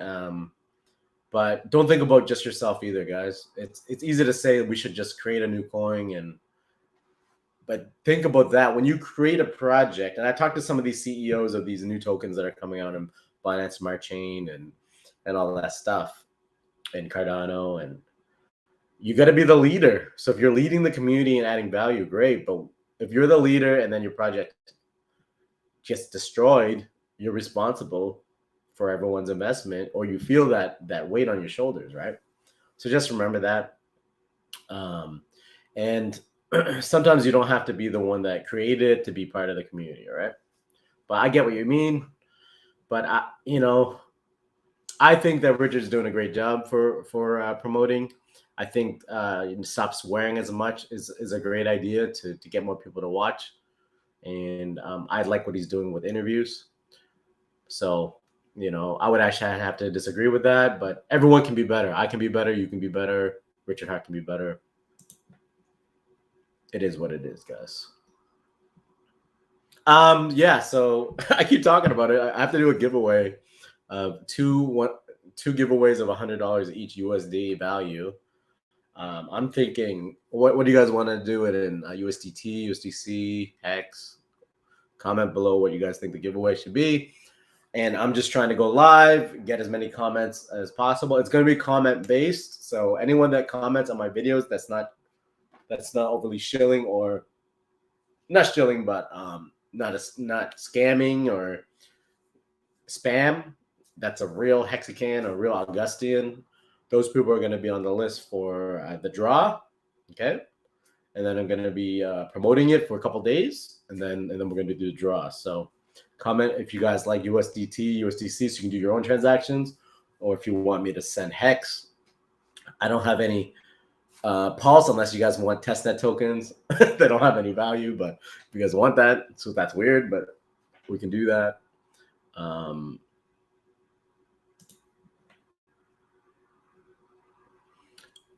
But don't think about just yourself either, guys. It's easy to say we should just create a new coin, but think about that when you create a project. And I talked to some of these CEOs of these new tokens that are coming out, and Binance Smart Chain and all that stuff, and Cardano. And you got to be the leader. So if you're leading the community and adding value, great. But if you're the leader and then your project gets destroyed, you're responsible for everyone's investment, or you feel that weight on your shoulders, right? So just remember that. And sometimes you don't have to be the one that created it to be part of the community, all right? But I get what you mean. But I think that Richard's doing a great job for promoting. I think stop swearing as much is a great idea to get more people to watch. And I like what he's doing with interviews. So, I would actually have to disagree with that, but everyone can be better. I can be better. You can be better. Richard Hart can be better. It is what it is, guys. Yeah, so I keep talking about it. I have to do a giveaway of two giveaways of $100 each USD value. I'm thinking, what do you guys want to do it in? USDT, USDC, Hex? Comment below what you guys think the giveaway should be. And I'm just trying to go live, get as many comments as possible. It's going to be comment based. So anyone that comments on my videos that's not overly shilling, or not shilling, but not scamming or spam, that's a real Hexican or real Augustian. Those people are going to be on the list for the draw, okay? And then I'm going to be promoting it for a couple days, and then we're going to do the draw. So comment if you guys like USDT, USDC, so you can do your own transactions, or if you want me to send Hex. I don't have any Pulse unless you guys want testnet tokens. They don't have any value, but if you guys want that, so that's weird, but we can do that.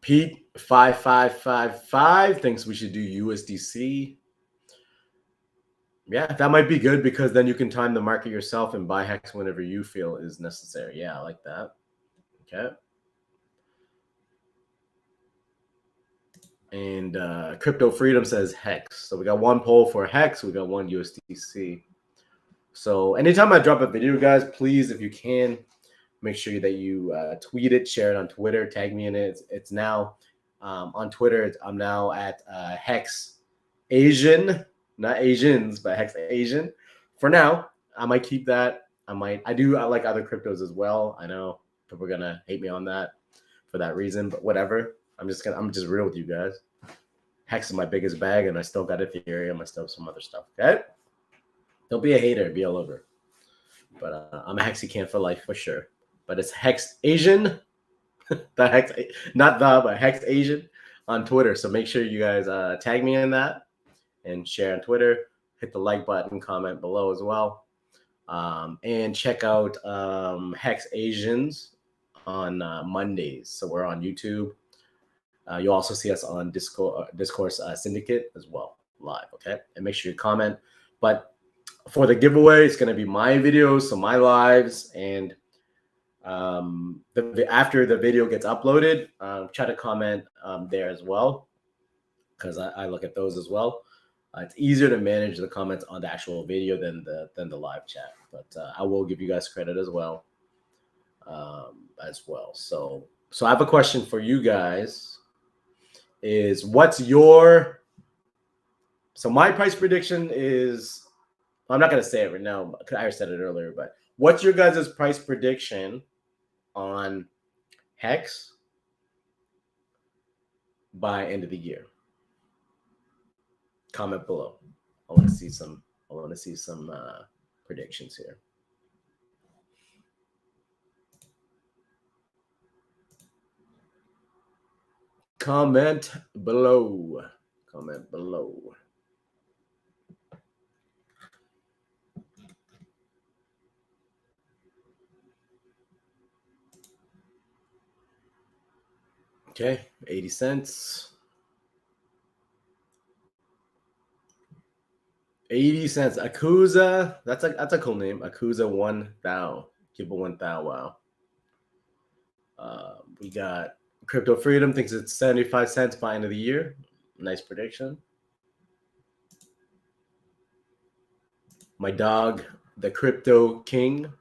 Pete 5555 thinks we should do USDC. Yeah, that might be good, because then you can time the market yourself and buy Hex whenever you feel is necessary. Yeah, I like that. Okay. And Crypto Freedom says Hex. So we got one poll for Hex. We got one USDC. So anytime I drop a video, guys, please, if you can, make sure that you tweet it, share it on Twitter, tag me in it. It's now on Twitter. I'm now at Hex Asian, not Asians, but Hex Asian. For now, I might keep that. I like other cryptos as well. I know people are gonna hate me on that for that reason, but whatever. I'm just real with you guys. Hex is my biggest bag, and I still got Ethereum. I still have some other stuff. Okay, don't be a hater. Be all over. But I'm a Hexican for life for sure. But it's Hex Asian, but Hex Asian on Twitter. So make sure you guys tag me in that and share on Twitter. Hit the like button, comment below as well, and check out Hex Asians on Mondays. So we're on YouTube. You'll also see us on Discourse Syndicate as well, live. Okay, and make sure you comment. But for the giveaway, it's going to be my videos, so my lives, and after the video gets uploaded, try to comment there as well, because I look at those as well. It's easier to manage the comments on the actual video than the live chat, but I will give you guys credit as well. So I have a question for you guys. Is what's your, so my price prediction is, I'm not going to say it right now, because I said it earlier, but what's your guys' price prediction on Hex by end of the year? Comment below. I want to see some predictions here. Comment below. Comment below. Okay, 80 cents. 80 cents. Akuza. That's a cool name. Akuza 1000. Keep it 1000. Wow. We got Crypto Freedom thinks it's 75 cents by end of the year. Nice prediction. My dog, the Crypto King,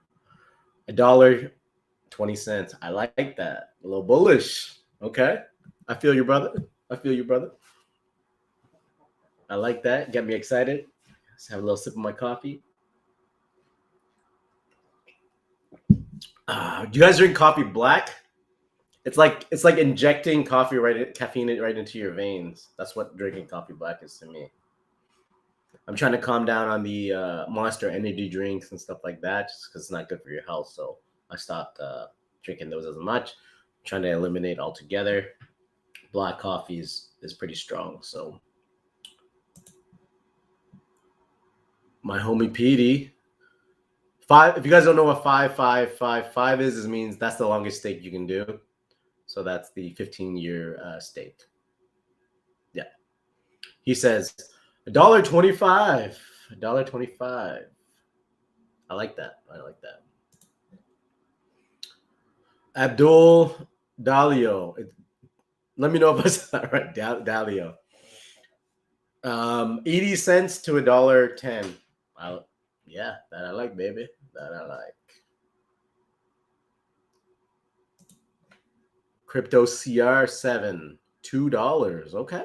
$1.20. I like that. A little bullish. Okay. I feel you, brother. I feel you, brother. I like that. Get me excited. Let's have a little sip of my coffee. Do you guys drink coffee black? It's like injecting caffeine right into your veins. That's what drinking coffee black is to me. I'm trying to calm down on the Monster energy drinks and stuff like that, just because it's not good for your health. So I stopped drinking those as much. I'm trying to eliminate altogether. Black coffee is pretty strong. So my homie Petey, 5. If you guys don't know what 5 is, it means that's the longest stake you can do. So that's the 15-year stake. Yeah. He says $1.25. $1.25. I like that. I like that. Abdul Dalio. Let me know if I said that right. Dalio. 80 cents to $1.10. Yeah, that I like, baby. That I like. Crypto CR7, $2. Okay.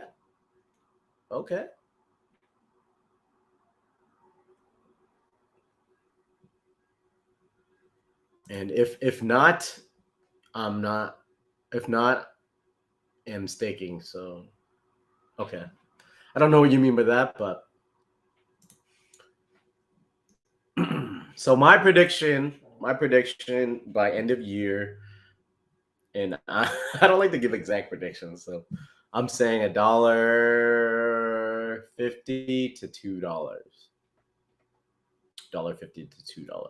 Okay. And if not, I'm not. If not, I'm staking. So, okay. I don't know what you mean by that, but so my prediction by end of year, and I don't like to give exact predictions, so I'm saying $1.50 to $2. $1.50 to $2.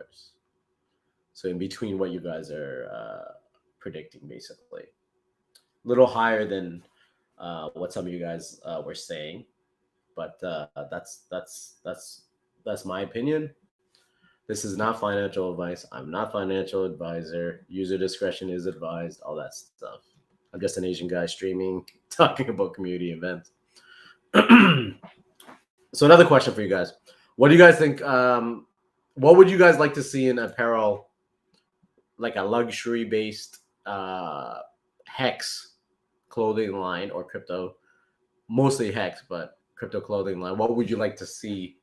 So in between what you guys are predicting, basically, a little higher than what some of you guys were saying, but that's my opinion. This is not financial advice. I'm not financial advisor. User discretion is advised. All that stuff. I'm just an Asian guy streaming, talking about community events. So another question for you guys: what do you guys think? What would you guys like to see in apparel, like a luxury-based Hex clothing line or crypto, mostly Hex, but crypto clothing line? What would you like to see?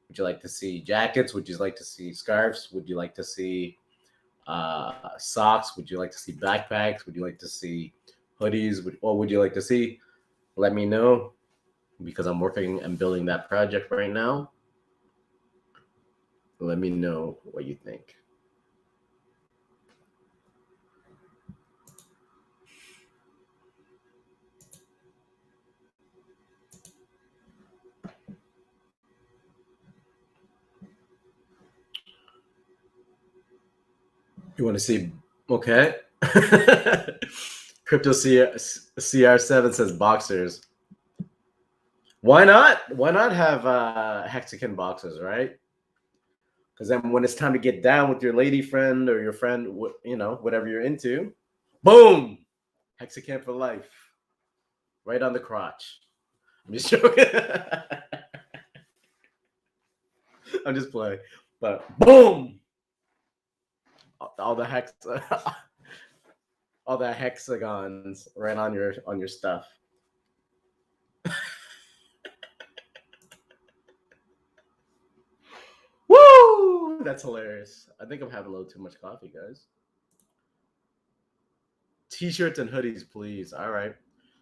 Would you like to see jackets? Would you like to see scarves? Would you like to see socks? Would you like to see backpacks? Would you like to see hoodies? What would you like to see? Let me know, because I'm working and building that project right now. Let me know what you think. You want to see? Okay. Crypto CR7 says boxers. Why not? Why not have Hexakin boxers, right? Because then when it's time to get down with your lady friend or your friend, you know, whatever you're into, boom, Hexakin for life, right on the crotch. I'm just joking. I'm just playing, but boom, all the all the hexagons right on your stuff. Woo! That's hilarious. I think I'm having a little too much coffee, guys. T-shirts and hoodies, please. All right.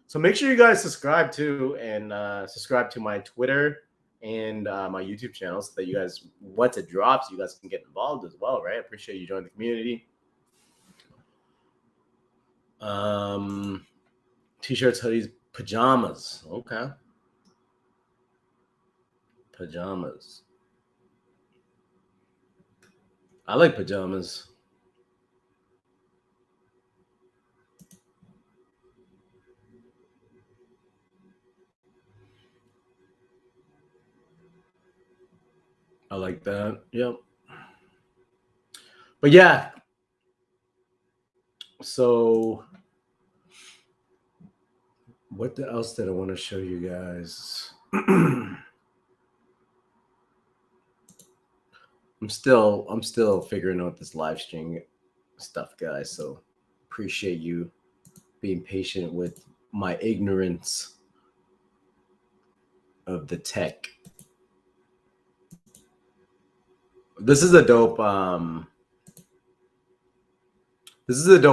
So make sure you guys subscribe too, and subscribe to my Twitter and my YouTube channel, so that you guys, once it drops, you guys can get involved as well, right? I appreciate you joining the community. T-shirts, hoodies, pajamas. Okay. Pajamas. I like pajamas. I like that. Yep. But yeah. So what else did I want to show you guys? I'm still figuring out this live stream stuff, guys. So appreciate you being patient with my ignorance of the tech. This is a dope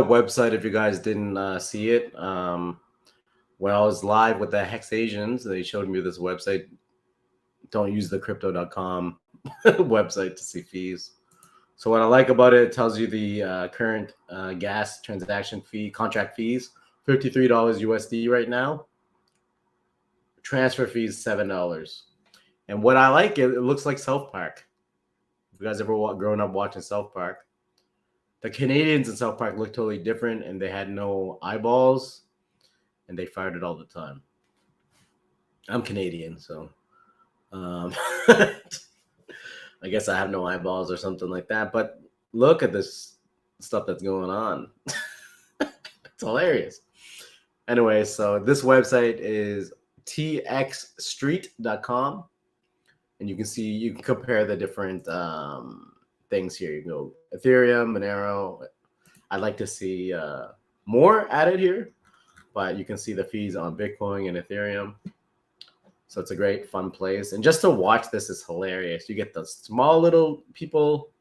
website if you guys didn't see it. When I was live with the Hexasians, they showed me this website. Don't use the crypto.com website to see fees. So what I like about it, it tells you the current gas transaction fee, contract fees, $53 USD right now. Transfer fees, $7. And what I like, it looks like South Park. If you guys ever grown up watching South Park, the Canadians in South Park look totally different, and they had no eyeballs, and they fired it all the time. I'm Canadian, so I guess I have no eyeballs or something like that. But look at this stuff that's going on. It's hilarious. Anyway, so this website is txstreet.com, and you can compare the different things here. You go Ethereum, Monero. I'd like to see more added here, but you can see the fees on Bitcoin and Ethereum. So it's a great, fun place. And just to watch this is hilarious. You get the small little people,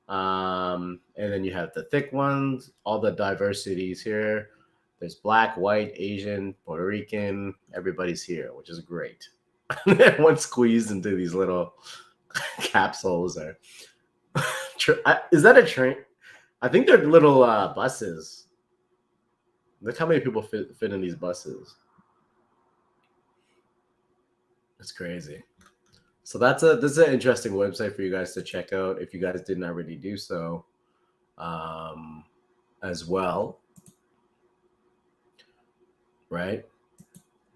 and then you have the thick ones, all the diversities here. There's black, white, Asian, Puerto Rican. Everybody's here, which is great. Everyone's squeezed into these little capsules. Or is that a train? I think they're little buses. Look how many people fit in these buses. It's crazy. So this is an interesting website for you guys to check out if you guys didn't already do so as well. Right?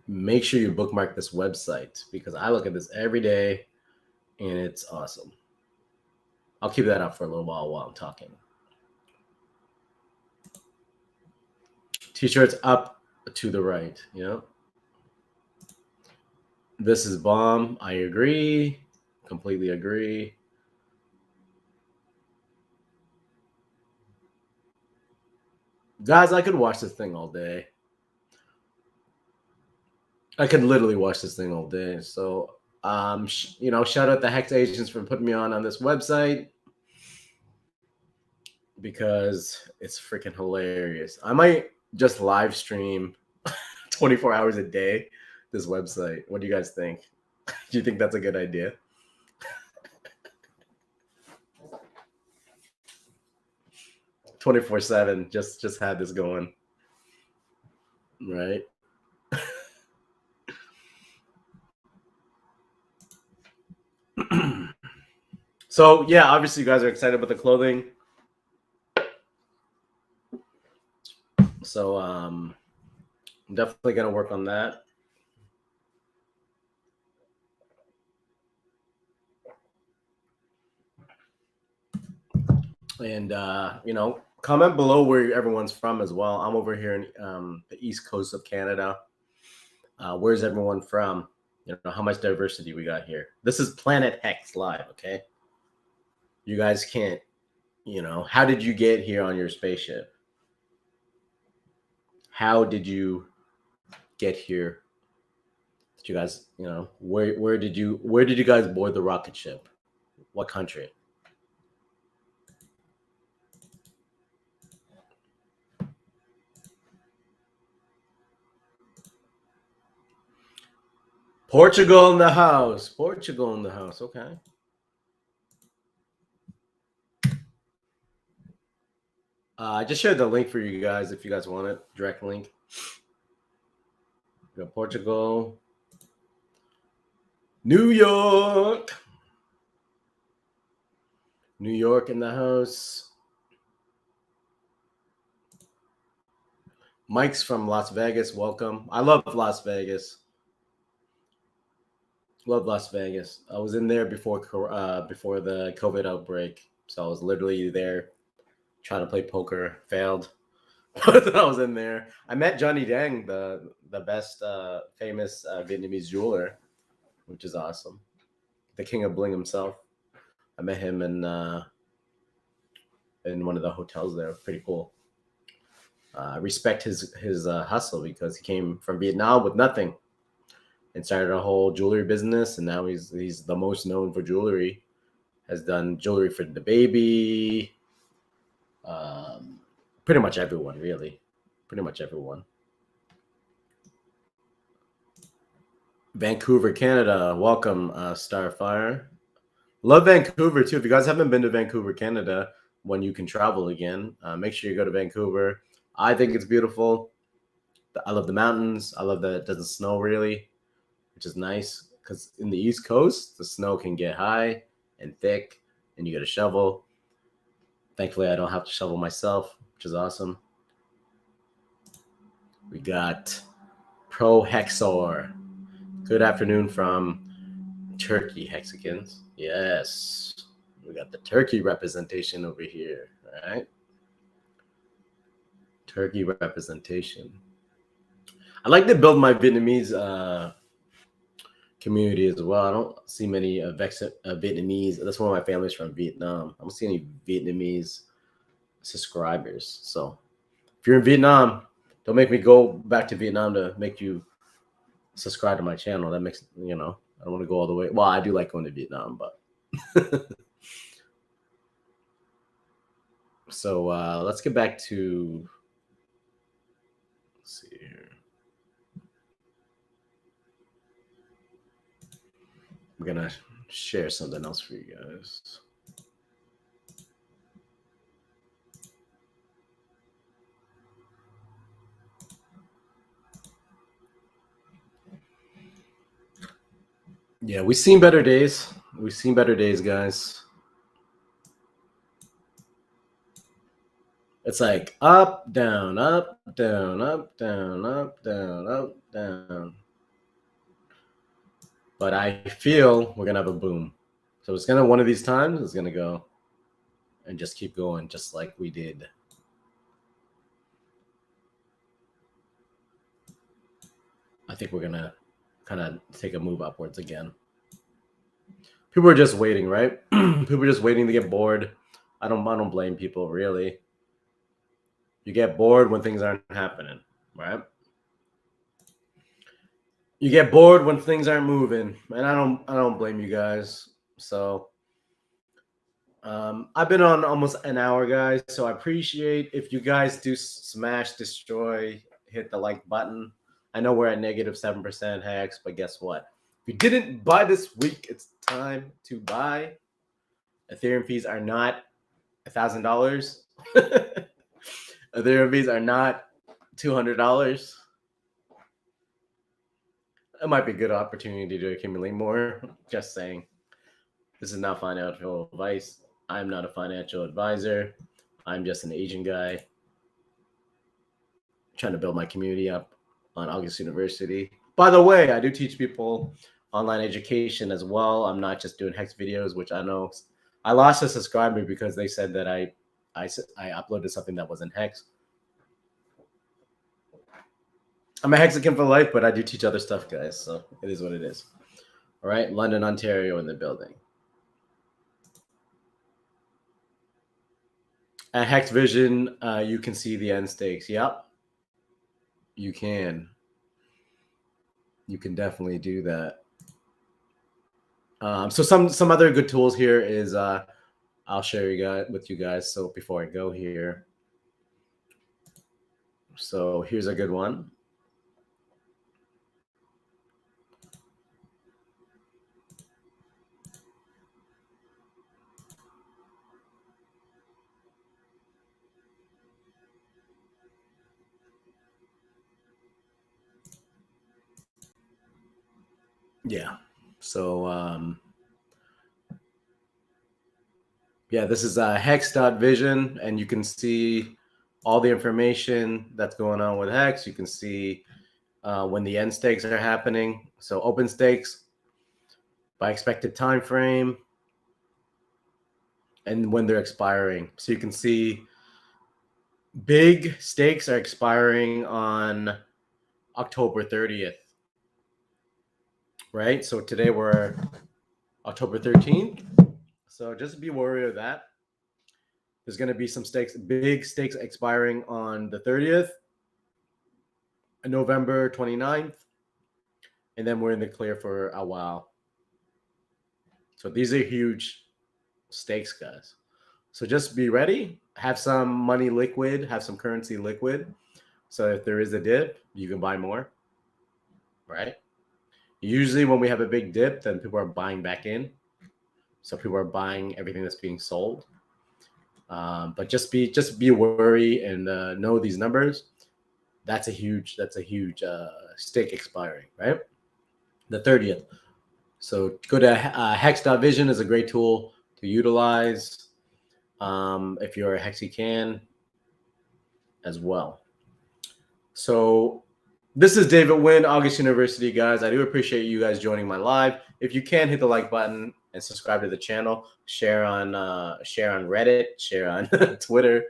Make sure you bookmark this website because I look at this every day and it's awesome. I'll keep that up for a little while I'm talking. T-shirts up to the right, you know? This is bomb. I agree. Completely agree. Guys, I could watch this thing all day. I could literally watch this thing all day. So, shout out the Hexasians for putting me on this website because it's freaking hilarious. I might just live stream 24 hours a day this website. What do you guys think? Do you think that's a good idea? (24/7) just had this going, right? So yeah, obviously you guys are excited about the clothing. So I'm definitely gonna work on that. And comment below where everyone's from as well. I'm over here in the East Coast of Canada. Where's everyone from? How much diversity we got here. This is Planet Hex Live, okay? You guys can't, how did you get here on your spaceship? How did you get here? Did you guys, where did you guys board the rocket ship? What country? Portugal in the house. Portugal in the house. Okay. I just shared the link for you guys if you guys want it. Direct link. We got Portugal. New York. New York in the house. Mike's from Las Vegas. Welcome. I love Las Vegas. Love Las Vegas. I was in there before the COVID outbreak, so I was literally there trying to play poker. Failed, but I was in there. I met Johnny Dang, the best famous Vietnamese jeweler, which is awesome. The king of bling himself. I met him in in one of the hotels there. Pretty cool. I respect his hustle because he came from Vietnam with nothing and started a whole jewelry business, and now he's the most known for jewelry. Has done jewelry for the baby. Pretty much everyone, really. Pretty much everyone. Vancouver, Canada. Welcome, Starfire. Love Vancouver, too. If you guys haven't been to Vancouver, Canada, when you can travel again, make sure you go to Vancouver. I think it's beautiful. I love the mountains. I love that it doesn't snow, really, which is nice. Because in the East Coast, the snow can get high and thick, and you get a shovel. Thankfully, I don't have to shovel myself, which is awesome. We got Pro Hexor. Good afternoon from Turkey, Hexagons. Yes, we got the Turkey representation over here, all right? Turkey representation. I like to build my Vietnamese community as well. I don't see many Vietnamese. That's one of my family's from Vietnam. I don't see any Vietnamese subscribers. So if you're in Vietnam, don't make me go back to Vietnam to make you subscribe to my channel. That makes, I don't want to go all the way. Well, I do like going to Vietnam, but so let's get back to, let's see here. I'm gonna share something else for you guys. Yeah, we've seen better days. We've seen better days, guys. It's like up, down, up, down, up, down, up, down, up, down. But I feel we're gonna have a boom. So it's gonna, one of these times, it's gonna go and just keep going, just like we did. I think we're gonna kind of take a move upwards again. People are just waiting, right? People are just waiting to get bored. I don't blame people, really. You get bored when things aren't happening, right? You get bored when things aren't moving, and I don't blame you guys. So I've been on almost an hour, guys. So I appreciate if you guys do smash, destroy, hit the like button. I know we're at -7% Hex, but guess what? If you didn't buy this week, it's time to buy. Ethereum fees are not $1,000. Ethereum fees are not $200. It might be a good opportunity to accumulate more. Just saying. This is not financial advice. I'm not a financial advisor. I'm just an Asian guy trying to build my community up on August University. By the way, I do teach people online education as well. I'm not just doing Hex videos, which I know I lost a subscriber because they said that I uploaded something that wasn't Hex. I'm a Hexican for life, but I do teach other stuff, guys. So it is what it is. All right, London, Ontario in the building. At Hex Vision, you can see the end stakes. Yep. You can. You can definitely do that. So some other good tools here is I'll share with you guys. So before I go here, so here's a good one. Yeah. So yeah, this is hex.vision, and you can see all the information that's going on with Hex. You can see when the end stakes are happening. So open stakes by expected time frame and when they're expiring. So you can see big stakes are expiring on October 30th. Right? So today we're October 13th. So just be wary of that. There's going to be some stakes, big stakes expiring on the 30th, November 29th, and then we're in the clear for a while. So these are huge stakes, guys. So just be ready. Have some money liquid, have some currency liquid. So if there is a dip, you can buy more, right? Usually when we have a big dip, then people are buying back in. So people are buying everything that's being sold. But just be wary and know these numbers. That's a huge stake expiring, right? The 30th. So go to hex.vision is a great tool to utilize if you're a Hexi as well. So this is David Wynn, August University, guys. I do appreciate you guys joining my live. If you can, hit the like button and subscribe to the channel. Share on Reddit, share on Twitter,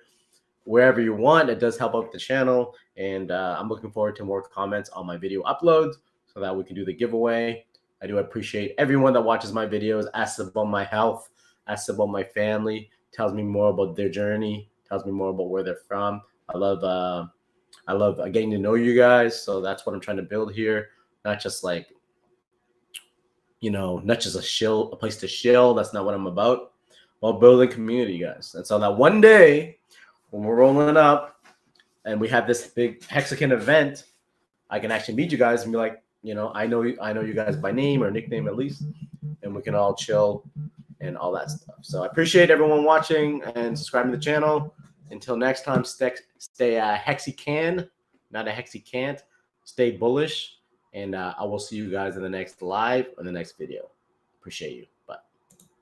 wherever you want. It does help out the channel, and I'm looking forward to more comments on my video uploads so that we can do the giveaway. I do appreciate everyone that watches my videos, asks about my health, asks about my family, tells me more about their journey, tells me more about where they're from. I love getting to know you guys. So that's what I'm trying to build here. Not just like, not just a place to shill. That's not what I'm about. Well, building community, guys. And so that one day when we're rolling up and we have this big Hexakin event, I can actually meet you guys and be like, I know you guys by name or nickname at least, and we can all chill and all that stuff. So I appreciate everyone watching and subscribing to the channel. Until next time, stay Hexi not a Hexi can't. Stay bullish, and I will see you guys in the next live or the next video. Appreciate you.